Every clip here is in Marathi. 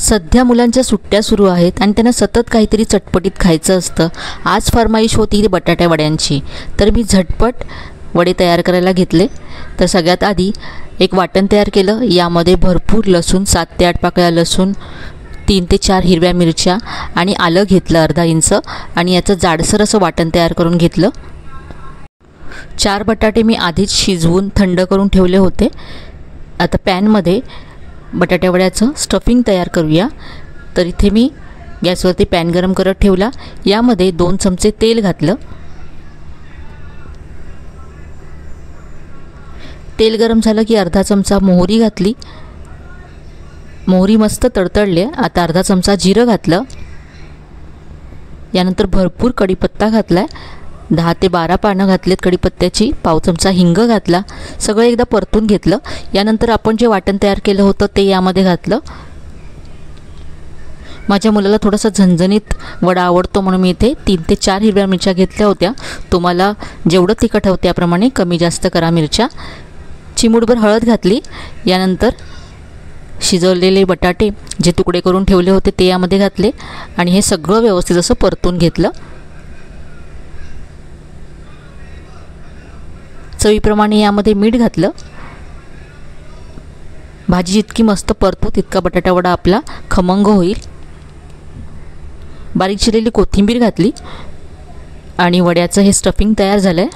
सध्या मुलांच्या सुट्ट्या सुरू आहेत आणि त्यांना सतत काहीतरी चटपटीत खायचं असतं। आज फरमाईश होती बटाट्या वड्यांची, तर मी झटपट वडे तयार करायला घेतले। तर सगळ्यात आधी एक वाटण तयार केलं। यामध्ये भरपूर लसूण, 7 ते 8 पाकळ्या लसूण, 3 ते 4 हिरव्या मिरच्या आणि आलं घेतलं अर्धा इंच आणि याचं जाडसर असं वाटण तयार करून घेतलं। 4 बटाटे मी आधीच शिजवून थंड करून ठेवले होते। आता पॅनमध्ये बटाट्या वड्याचं स्टफिंग तयार करूया। तर इथे मी गॅसवरती पॅन गरम करत ठेवला। यामध्ये 2 चमचे तेल घातलं। तेल गरम झालं की अर्धा चमचा मोहरी घातली। मोहरी मस्त तडतडली। आता अर्धा चमचा जिरं घातलं। यानंतर भरपूर कढीपत्ता घातलाय, 10 ते 12 पानं घातलेत कढीपत्त्याची, पाव चमचा हिंग घातला। सगळं एकदा परतून घेतलं। यानंतर आपण जे वाटण तयार केलं होतं ते यामध्ये घातलं। माझ्या मुलाला थोडासा झणझणीत वडा आवडतो म्हणून मी इथे 3 ते 4 हिरव्या मिरच्या घेतल्या होत्या। तुम्हाला जेवढं तिखट हवं त्याप्रमाणे कमी जास्त करा मिरच्या। चिमूटभर हळद घातली। यानंतर शिजवलेले बटाटे जे तुकडे करून ठेवले होते ते यामध्ये घातले आणि हे सगळं व्यवस्थित असं परतून घेतलं। चवीप्रमाणे यामध्ये मीठ घातलं। भाजी जितकी मस्त परतू तितका बटाटा वडा आपला खमंग होईल। बारीक चिरलेली कोथिंबीर घातली आणि वड्याचं हे स्टफिंग तयार झालंय।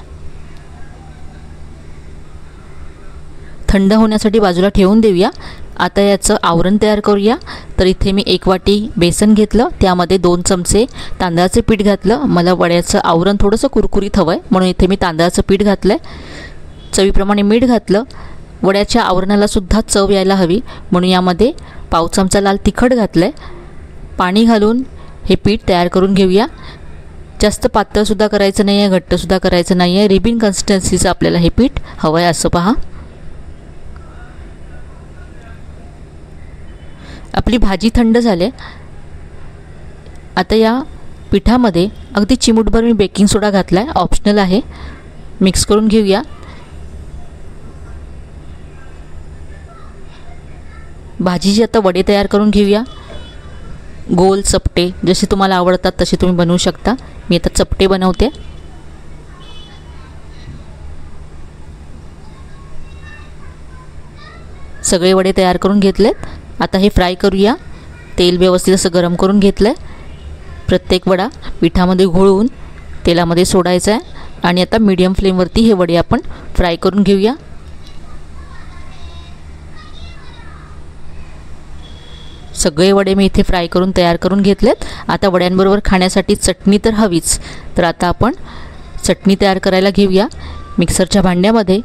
थंड होण्यासाठी बाजूला ठेवून देऊया। आता याचं आवरण तयार करूया। तर इथे मी 1 वाटी बेसन घेतलं, त्यामध्ये 2 चमचे तांदळाचे पीठ घातलं। मला वड्याचं आवरण थोडंसं कुरकुरीत हवं आहे म्हणून इथे मी तांदळाचं पीठ घातलं आहे। चवीप्रमाणे मीठ घातलं। वड्याच्या आवरणाला सुद्धा चव यायला हवी म्हणून यामध्ये पाव चमचा लाल तिखट घातलं आहे। पाणी घालून हे पीठ तयार करून घेऊया। जास्त पातळसुद्धा करायचं नाही आहे, घट्टसुद्धा करायचं नाही आहे, रिबिन कन्सिस्टन्सीचं आपल्याला हे पीठ हवं आहे असं पहा। आपली भाजी थंड झाली। आता या पिठामध्ये अगदी चिमूटभर मी बेकिंग सोडा घातला आहे, ऑप्शनल आहे। मिक्स करून घेऊया। भाजीची आता वडे तयार करून घेऊया। गोल चपटे जसे तुम्हाला आवडतात तसे तुम्ही बनवू शकता। मी आता चपटे बनवते। सगळे वडे तयार करून घेतलेत। आता हे फ्राय करूया। तेल व्यवस्थित असं गरम करून घेतलं आहे। प्रत्येक वडा पिठामध्ये घोळवून तेलामध्ये सोडायचा आहे आणि आता मीडियम फ्लेमवरती हे वडे आपण फ्राय करून घेऊया। सगळे वडे मी इथे फ्राय करून तयार करून घेतलेत। आता वड्यांबरोबर खाण्यासाठी चटणी तर हवीच, तर आता आपण चटणी तयार करायला घेऊया। मिक्सरच्या भांड्यामध्ये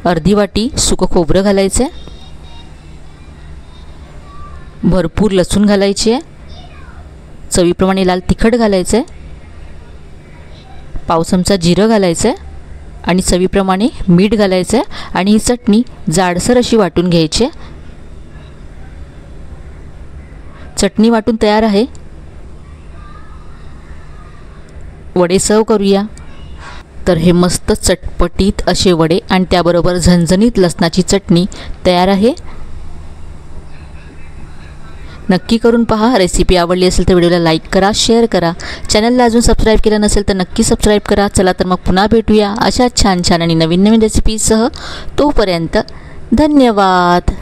अर्धी वाटी सुकं खोबरं घालायचं आहे, भरपूर लसूण घालायची आहे, चवीप्रमाणे लाल तिखट घालायचं आहे, पाव चमचा जिरं घालायचं आहे आणि चवीप्रमाणे मीठ घालायचं आहे आणि ही चटणी जाडसर अशी वाटून घ्यायची आहे। चटणी वाटून तयार आहे। वडे सर्व करूया। तर हे मस्त चटपटीत असे वडे आणि त्याबरोबर झणझणीत लसणाची चटणी तयार आहे। नक्की करून पहा। रेसिपी आवडली असेल तर व्हिडिओला लाईक करा, शेअर करा। चॅनलला अजून सबस्क्राईब केलं नसेल तर नक्की सबस्क्राईब करा। चला तर मग पुन्हा भेटूया अशा छान छान आणि नवीन नवीन रेसिपीसह। तोपर्यंत धन्यवाद।